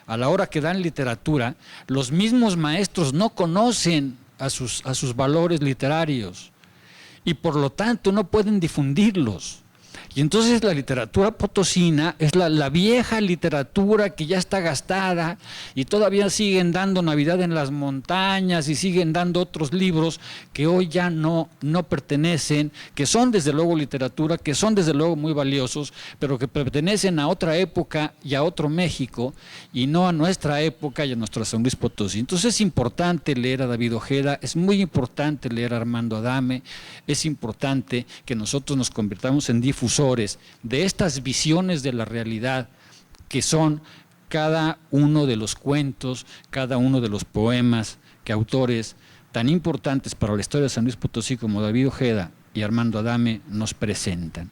a la hora que dan literatura, los mismos maestros no conocen a sus valores literarios y por lo tanto no pueden difundirlos. Y entonces la literatura potosina es la vieja literatura que ya está gastada y todavía siguen dando Navidad en las montañas y siguen dando otros libros que hoy ya no pertenecen, que son desde luego literatura, que son desde luego muy valiosos, pero que pertenecen a otra época y a otro México y no a nuestra época y a nuestra San Luis Potosí. Entonces es importante leer a David Ojeda, es muy importante leer a Armando Adame, es importante que nosotros nos convirtamos en difusores de estas visiones de la realidad que son cada uno de los cuentos, cada uno de los poemas que autores tan importantes para la historia de San Luis Potosí como David Ojeda y Armando Adame nos presentan.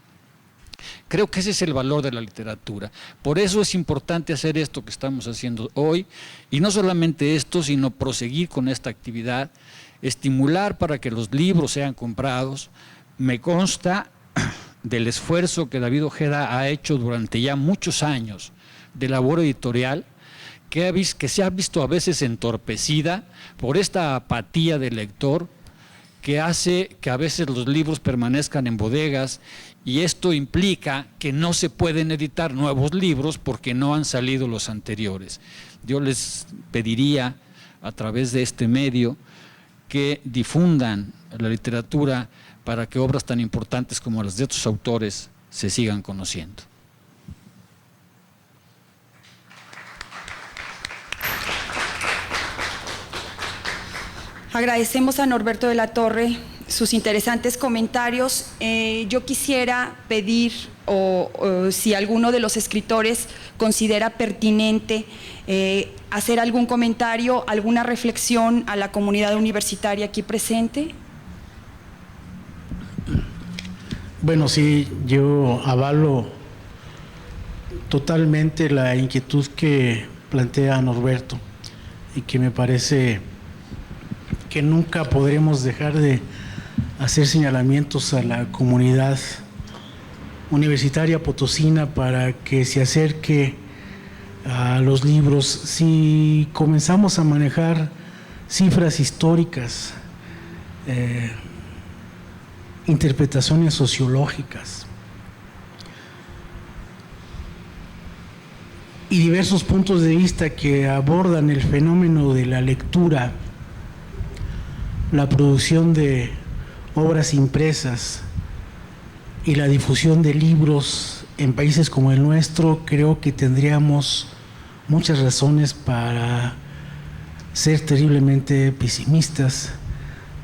Creo que ese es el valor de la literatura. Por eso es importante hacer esto que estamos haciendo hoy y no solamente esto, sino proseguir con esta actividad, estimular para que los libros sean comprados. Me consta del esfuerzo que David Ojeda ha hecho durante ya muchos años de labor editorial, que se ha visto a veces entorpecida por esta apatía del lector que hace que a veces los libros permanezcan en bodegas y esto implica que no se pueden editar nuevos libros porque no han salido los anteriores. Yo les pediría a través de este medio que difundan la literatura para que obras tan importantes como las de otros autores se sigan conociendo. Agradecemos a Norberto de la Torre sus interesantes comentarios. Yo quisiera pedir, si alguno de los escritores considera pertinente hacer algún comentario, alguna reflexión a la comunidad universitaria aquí presente. Bueno, sí, yo avalo totalmente la inquietud que plantea Norberto y que me parece que nunca podremos dejar de hacer señalamientos a la comunidad universitaria potosina para que se acerque a los libros. Si comenzamos a manejar cifras históricas, interpretaciones sociológicas y diversos puntos de vista que abordan el fenómeno de la lectura, la producción de obras impresas y la difusión de libros en países como el nuestro, creo que tendríamos muchas razones para ser terriblemente pesimistas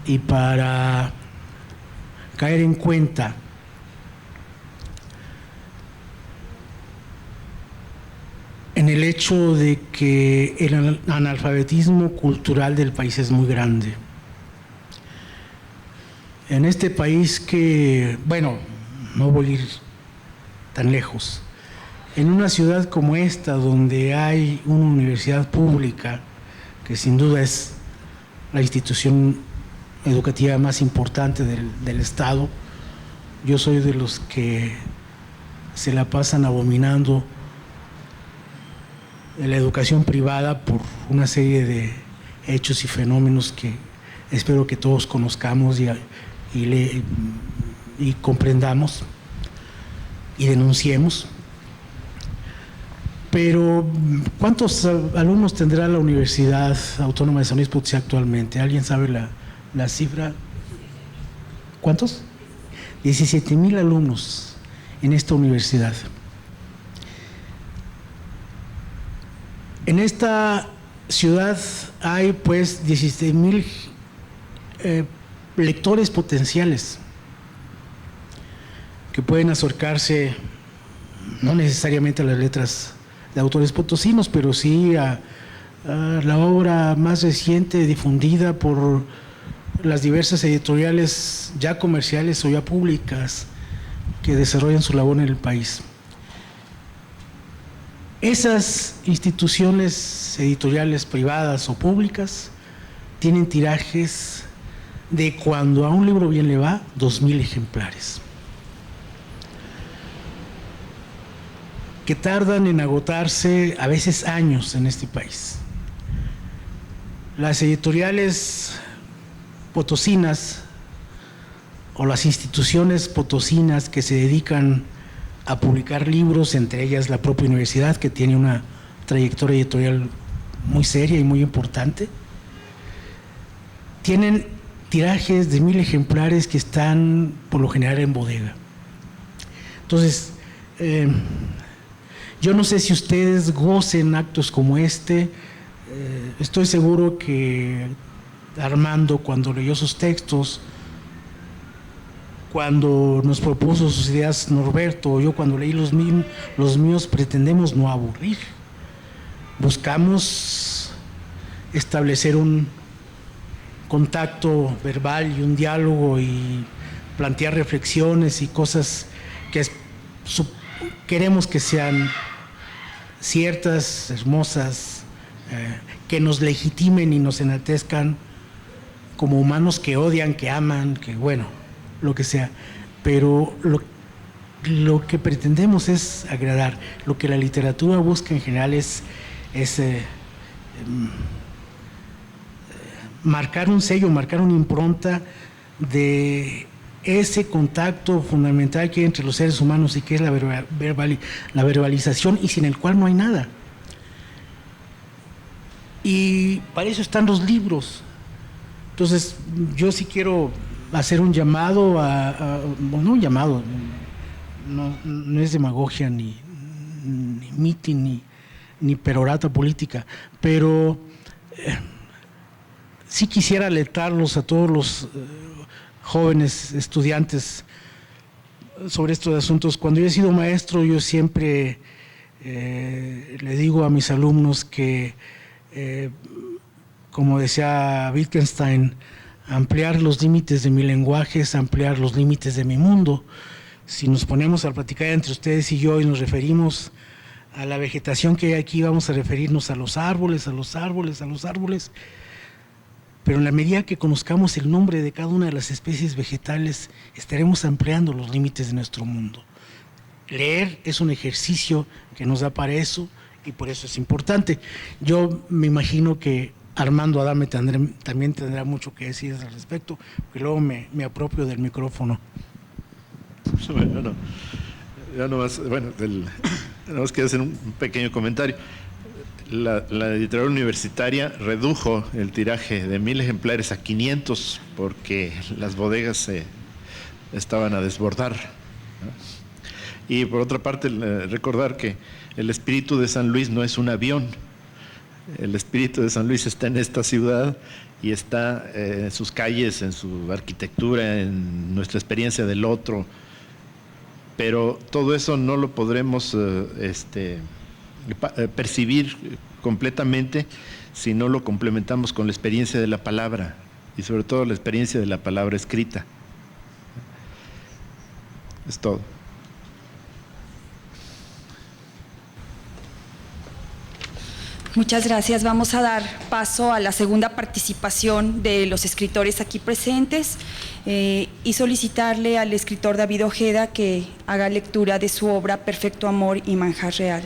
y para caer en cuenta en el hecho de que el analfabetismo cultural del país es muy grande. En este país que, bueno, no voy a ir tan lejos, en una ciudad como esta, donde hay una universidad pública, que sin duda es la institución educativa más importante del Estado, yo soy de los que se la pasan abominando de la educación privada por una serie de hechos y fenómenos que espero que todos conozcamos y comprendamos y denunciemos. Pero ¿cuántos alumnos tendrá la Universidad Autónoma de San Luis Potosí actualmente? ¿Alguien sabe la cifra? ¿Cuántos? 17,000 alumnos en esta universidad. En esta ciudad hay pues 16,000 lectores potenciales que pueden acercarse no necesariamente a las letras de autores potosinos, pero sí a la obra más reciente difundida por las diversas editoriales ya comerciales o ya públicas que desarrollan su labor en el país. Esas instituciones editoriales privadas o públicas tienen tirajes de, cuando a un libro bien le va, 2,000 ejemplares, que tardan en agotarse a veces años en este país. Las editoriales potosinas o las instituciones potosinas que se dedican a publicar libros, entre ellas la propia universidad, que tiene una trayectoria editorial muy seria y muy importante, tienen tirajes de 1,000 ejemplares que están por lo general en bodega. Entonces, yo no sé si ustedes gocen actos como este. Estoy seguro que Armando, cuando leyó sus textos, cuando nos propuso sus ideas Norberto, o yo cuando leí los míos, pretendemos no aburrir. Buscamos establecer un contacto verbal y un diálogo y plantear reflexiones y cosas que queremos que sean ciertas, hermosas, que nos legitimen y nos enaltezcan como humanos que odian, que aman, que bueno, lo que sea. Pero lo que pretendemos es agradar. Lo que la literatura busca en general es marcar un sello, marcar una impronta de ese contacto fundamental que hay entre los seres humanos y que es la verbalización, y sin el cual no hay nada. Y para eso están los libros. Entonces, yo sí quiero hacer un llamado no un llamado, no es demagogia ni mitin ni perorata política, pero sí quisiera alertarlos a todos los jóvenes estudiantes sobre estos asuntos. Cuando yo he sido maestro, yo siempre le digo a mis alumnos que, como decía Wittgenstein, ampliar los límites de mi lenguaje es ampliar los límites de mi mundo. si nos ponemos a platicar entre ustedes y yo y nos referimos a la vegetación que hay aquí, vamos a referirnos a los árboles, a los árboles, a los árboles, pero en la medida que conozcamos el nombre de cada una de las especies vegetales, estaremos ampliando los límites de nuestro mundo. Leer es un ejercicio que nos da para eso y por eso es importante. Yo me imagino que Armando Adame también tendrá mucho que decir al respecto, porque luego me apropio del micrófono. Bueno, no. Ya nomás, bueno, nomás quiero hacer un pequeño comentario. La editorial universitaria redujo el tiraje de 1000 ejemplares a 500 porque las bodegas se estaban a desbordar, ¿no? Y por otra parte, recordar que el espíritu de San Luis no es un avión. El espíritu de San Luis está en esta ciudad y está en sus calles, en su arquitectura, en nuestra experiencia del otro. Pero todo eso no lo podremos percibir completamente si no lo complementamos con la experiencia de la palabra y sobre todo la experiencia de la palabra escrita. Es todo. Muchas gracias. Vamos a dar paso a la segunda participación de los escritores aquí presentes y solicitarle al escritor David Ojeda que haga lectura de su obra Perfecto Amor y Manjar Real.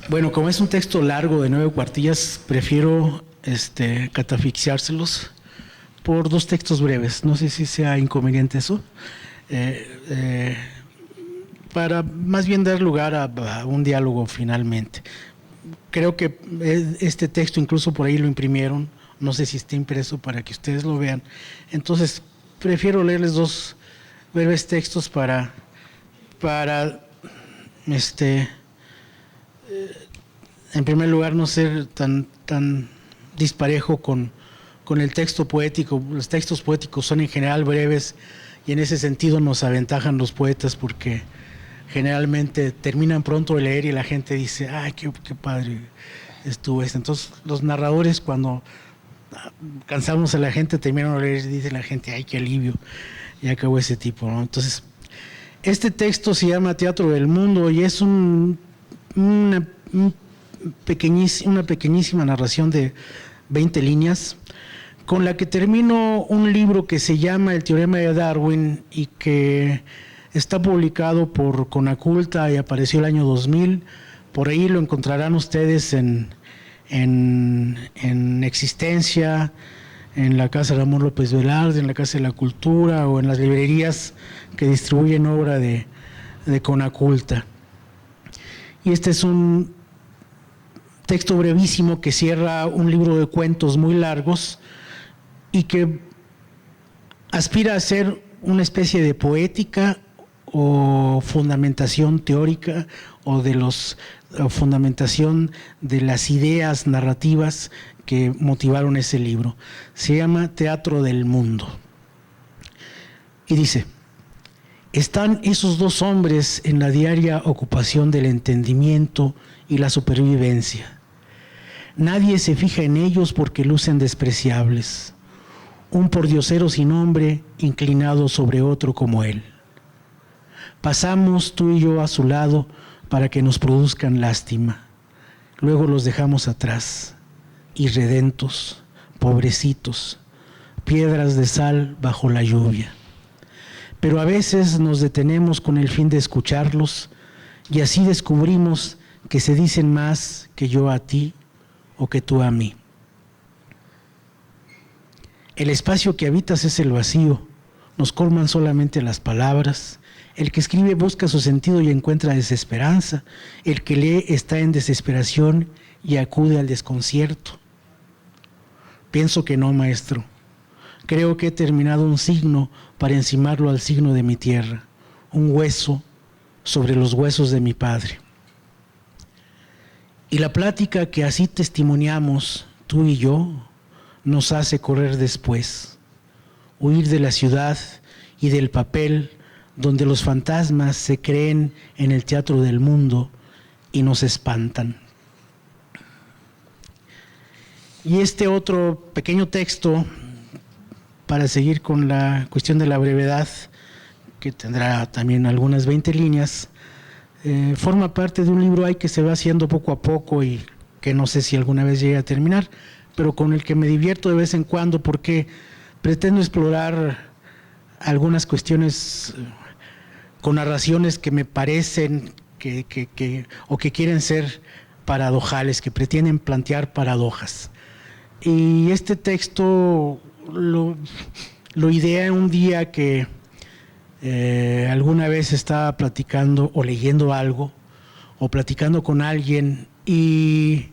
Bueno, como es un texto largo de 9 cuartillas, prefiero catafixiárselos por 2 textos breves. No sé si sea inconveniente eso. Para más bien dar lugar a un diálogo finalmente. Creo que este texto incluso por ahí lo imprimieron, no sé si está impreso para que ustedes lo vean. Entonces, prefiero leerles 2 breves textos para en primer lugar, no ser tan disparejo con el texto poético. Los textos poéticos son en general breves y en ese sentido nos aventajan los poetas porque generalmente terminan pronto de leer y la gente dice, ¡ay, qué padre estuvo esto! Entonces, los narradores, cuando cansamos a la gente, terminan de leer y dice la gente, ¡ay, qué alivio! Ya acabó ese tipo, ¿no? Entonces, este texto se llama Teatro del Mundo y es una pequeñísima narración de 20 líneas, con la que termino un libro que se llama El Teorema de Darwin y que está publicado por Conaculta y apareció el año 2000. Por ahí lo encontrarán ustedes en Existencia, en la Casa de Ramón López Velarde, en la Casa de la Cultura o en las librerías que distribuyen obra de Conaculta. Y este es un texto brevísimo que cierra un libro de cuentos muy largos y que aspira a ser una especie de poética o fundamentación teórica o fundamentación de las ideas narrativas que motivaron ese libro. Se llama Teatro del Mundo. Y dice: están esos 2 hombres en la diaria ocupación del entendimiento y la supervivencia. Nadie se fija en ellos porque lucen despreciables. Un pordiosero sin nombre inclinado sobre otro como él. Pasamos tú y yo a su lado para que nos produzcan lástima. Luego los dejamos atrás, irredentos, pobrecitos, piedras de sal bajo la lluvia. Pero a veces nos detenemos con el fin de escucharlos y así descubrimos que se dicen más que yo a ti o que tú a mí. El espacio que habitas es el vacío, nos colman solamente las palabras. El que escribe busca su sentido y encuentra desesperanza. El que lee está en desesperación y acude al desconcierto. Pienso que no, maestro. Creo que he terminado un signo para encimarlo al signo de mi tierra, un hueso sobre los huesos de mi padre. Y la plática que así testimoniamos, tú y yo, nos hace correr después, huir de la ciudad y del papel donde los fantasmas se creen en el teatro del mundo y nos espantan. Y este otro pequeño texto, para seguir con la cuestión de la brevedad, que tendrá también algunas 20 líneas, forma parte de un libro ahí que se va haciendo poco a poco y que no sé si alguna vez llegue a terminar, pero con el que me divierto de vez en cuando porque pretendo explorar algunas cuestiones con narraciones que me parecen o que quieren ser paradojales, que pretenden plantear paradojas. Y este texto lo ideé un día que alguna vez estaba platicando o leyendo algo o platicando con alguien, y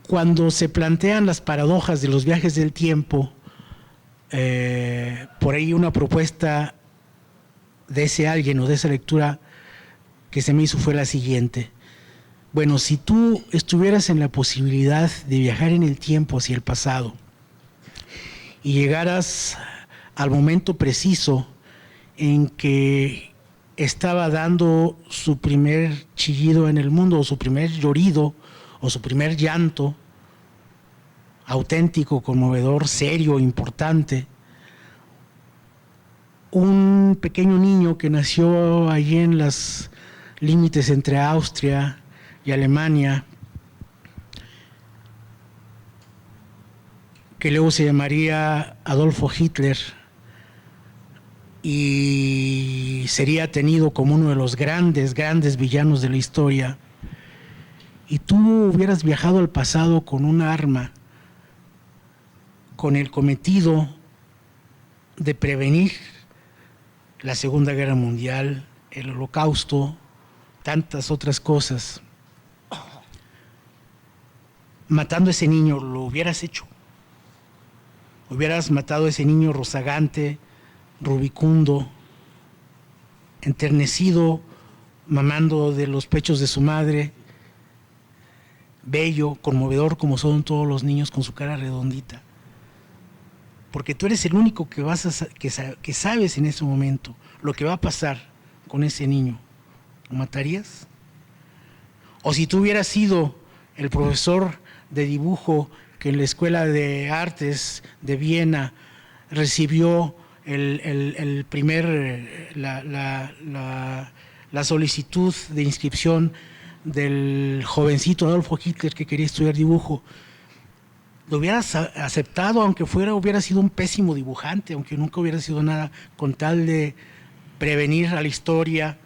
cuando se plantean las paradojas de los viajes del tiempo, por ahí una propuesta de ese alguien o de esa lectura que se me hizo fue la siguiente: bueno, si tú estuvieras en la posibilidad de viajar en el tiempo hacia el pasado y llegaras al momento preciso en que estaba dando su primer chillido en el mundo, o su primer llorido, o su primer llanto, auténtico, conmovedor, serio, importante, un pequeño niño que nació allí en los límites entre Austria y Alemania, que luego se llamaría Adolfo Hitler y sería tenido como uno de los grandes villanos de la historia, y tú hubieras viajado al pasado con un arma, con el cometido de prevenir la Segunda Guerra Mundial, el Holocausto, tantas otras cosas, matando a ese niño, lo hubieras hecho. Hubieras matado a ese niño rozagante, rubicundo, enternecido, mamando de los pechos de su madre, bello, conmovedor como son todos los niños con su cara redondita. Porque tú eres el único que sabes en ese momento lo que va a pasar con ese niño. ¿Lo matarías? O si tú hubieras sido el profesor de dibujo que en la Escuela de Artes de Viena recibió la solicitud de inscripción del jovencito Adolfo Hitler que quería estudiar dibujo, lo hubieras aceptado, aunque hubiera sido un pésimo dibujante, aunque nunca hubiera sido nada, con tal de prevenir a la historia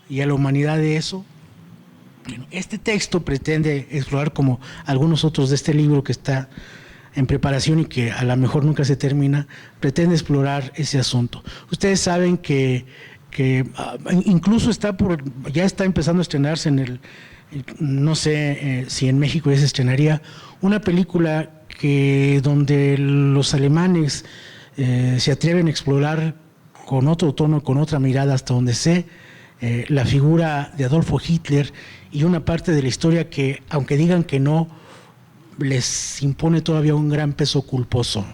y a la humanidad de eso. Bueno, este texto pretende explorar, como algunos otros de este libro que está en preparación y que a lo mejor nunca se termina, pretende explorar ese asunto. Ustedes saben que incluso ya está empezando a estrenarse no sé si en México ya se estrenaría, una película donde los alemanes se atreven a explorar con otro tono, con otra mirada, hasta donde sé, la figura de Adolfo Hitler y una parte de la historia que, aunque digan que no, les impone todavía un gran peso culposo.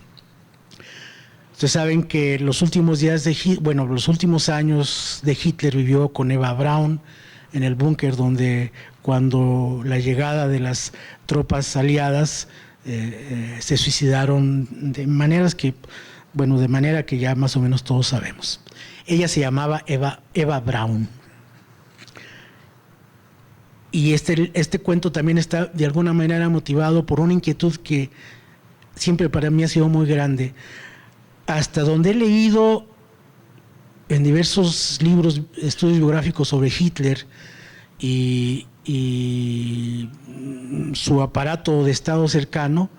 Ustedes saben que los últimos años de Hitler vivió con Eva Braun en el búnker, donde cuando la llegada de las tropas aliadas se suicidaron de manera que ya más o menos todos sabemos. Ella se llamaba Eva Braun. Y este cuento también está de alguna manera motivado por una inquietud que siempre para mí ha sido muy grande. Hasta donde he leído en diversos libros, estudios biográficos sobre Hitler y su aparato de Estado cercano,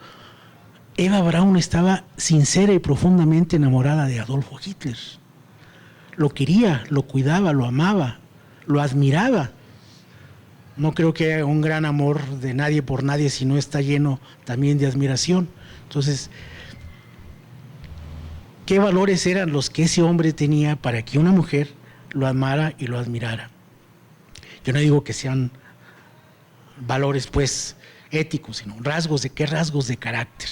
Eva Braun estaba sincera y profundamente enamorada de Adolfo Hitler. Lo quería, lo cuidaba, lo amaba, lo admiraba. No creo que haya un gran amor de nadie por nadie si no está lleno también de admiración. Entonces, ¿qué valores eran los que ese hombre tenía para que una mujer lo amara y lo admirara? Yo no digo que sean valores pues éticos, sino rasgos de carácter.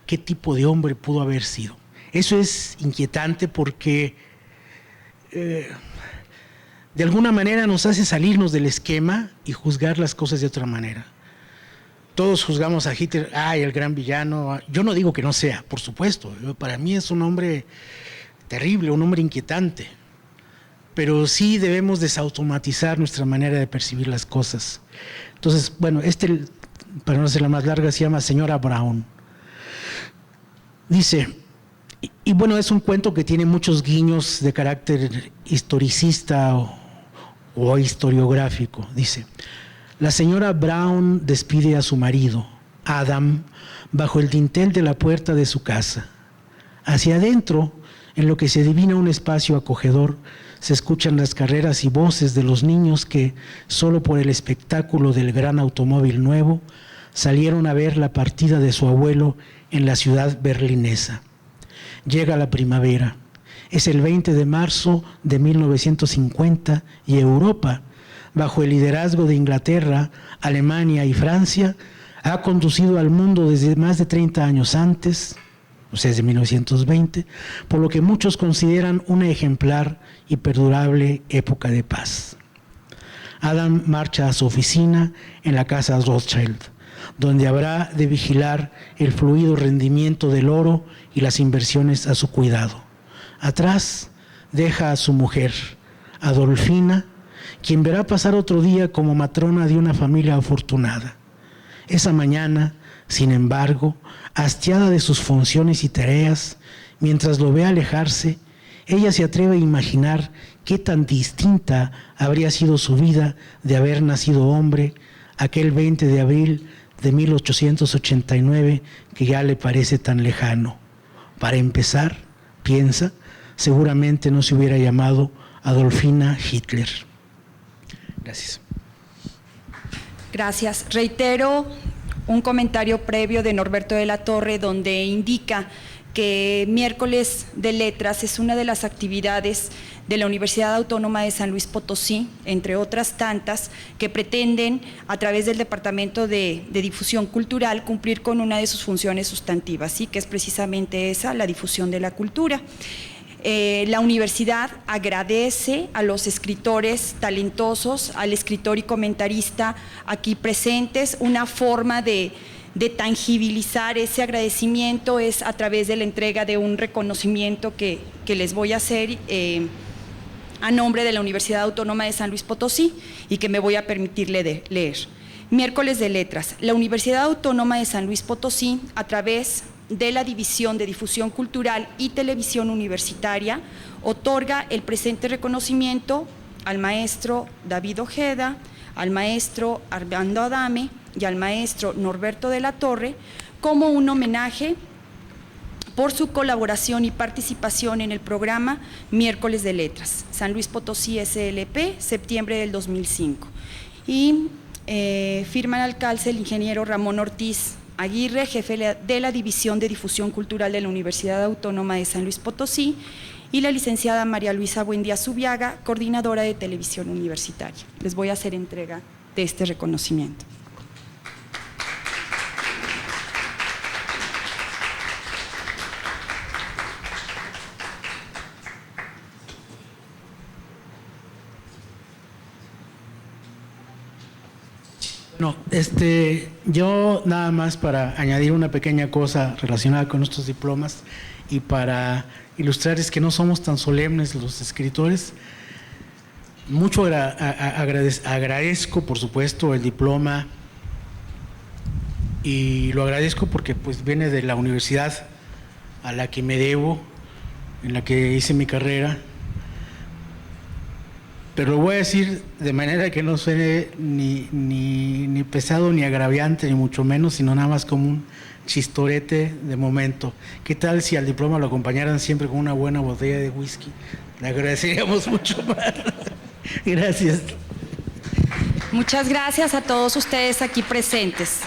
¿Qué tipo de hombre pudo haber sido? Eso es inquietante porque de alguna manera nos hace salirnos del esquema y juzgar las cosas de otra manera. Todos juzgamos a Hitler, el gran villano. Yo no digo que no sea, por supuesto. Para mí es un hombre terrible, un hombre inquietante, pero sí debemos desautomatizar nuestra manera de percibir las cosas. Entonces, bueno, para no hacerla más larga, se llama Señora Brown. Dice, y bueno, es un cuento que tiene muchos guiños de carácter historicista o historiográfico. Dice, la señora Brown despide a su marido, Adam, bajo el dintel de la puerta de su casa. Hacia adentro, en lo que se adivina un espacio acogedor, se escuchan las carreras y voces de los niños que, solo por el espectáculo del gran automóvil nuevo, salieron a ver la partida de su abuelo en la ciudad berlinesa. Llega la primavera. Es el 20 de marzo de 1950 y Europa, bajo el liderazgo de Inglaterra, Alemania y Francia, ha conducido al mundo desde más de 30 años antes, o sea, desde 1920, por lo que muchos consideran una ejemplar y perdurable época de paz. Adam marcha a su oficina en la casa Rothschild, donde habrá de vigilar el fluido rendimiento del oro y las inversiones a su cuidado. Atrás deja a su mujer, Adolfina, quien verá pasar otro día como matrona de una familia afortunada. Esa mañana, sin embargo, hastiada de sus funciones y tareas, mientras lo ve alejarse, ella se atreve a imaginar qué tan distinta habría sido su vida de haber nacido hombre aquel 20 de abril de 1889 que ya le parece tan lejano. Para empezar, piensa, seguramente no se hubiera llamado Adolfina Hitler. Gracias. Gracias. Reitero un comentario previo de Norberto de la Torre donde indica que Miércoles de Letras es una de las actividades de la Universidad Autónoma de San Luis Potosí, entre otras tantas, que pretenden, a través del Departamento de Difusión Cultural, cumplir con una de sus funciones sustantivas, ¿sí? Que es precisamente esa, la difusión de la cultura. La universidad agradece a los escritores talentosos, al escritor y comentarista aquí presentes. Una forma de tangibilizar ese agradecimiento es a través de la entrega de un reconocimiento que les voy a hacer a nombre de la Universidad Autónoma de San Luis Potosí y que me voy a permitir leer. Miércoles de Letras. La Universidad Autónoma de San Luis Potosí, a través de la División de Difusión Cultural y Televisión Universitaria, otorga el presente reconocimiento al maestro David Ojeda, al maestro Armando Adame y al maestro Norberto de la Torre como un homenaje por su colaboración y participación en el programa Miércoles de Letras, San Luis Potosí SLP, septiembre del 2005. Y firma el alcalde el ingeniero Ramón Ortiz Aguirre, jefe de la División de Difusión Cultural de la Universidad Autónoma de San Luis Potosí, y la licenciada María Luisa Buendía Zubiaga, coordinadora de Televisión Universitaria. Les voy a hacer entrega de este reconocimiento. No, yo nada más para añadir una pequeña cosa relacionada con estos diplomas y para ilustrar es que no somos tan solemnes los escritores. Mucho agradezco, por supuesto, el diploma y lo agradezco porque pues viene de la universidad a la que me debo, en la que hice mi carrera. Pero lo voy a decir de manera que no suene ni pesado, ni agraviante, ni mucho menos, sino nada más como un chistorete de momento. ¿Qué tal si al diploma lo acompañaran siempre con una buena botella de whisky? Le agradeceríamos mucho más. Gracias. Muchas gracias a todos ustedes aquí presentes.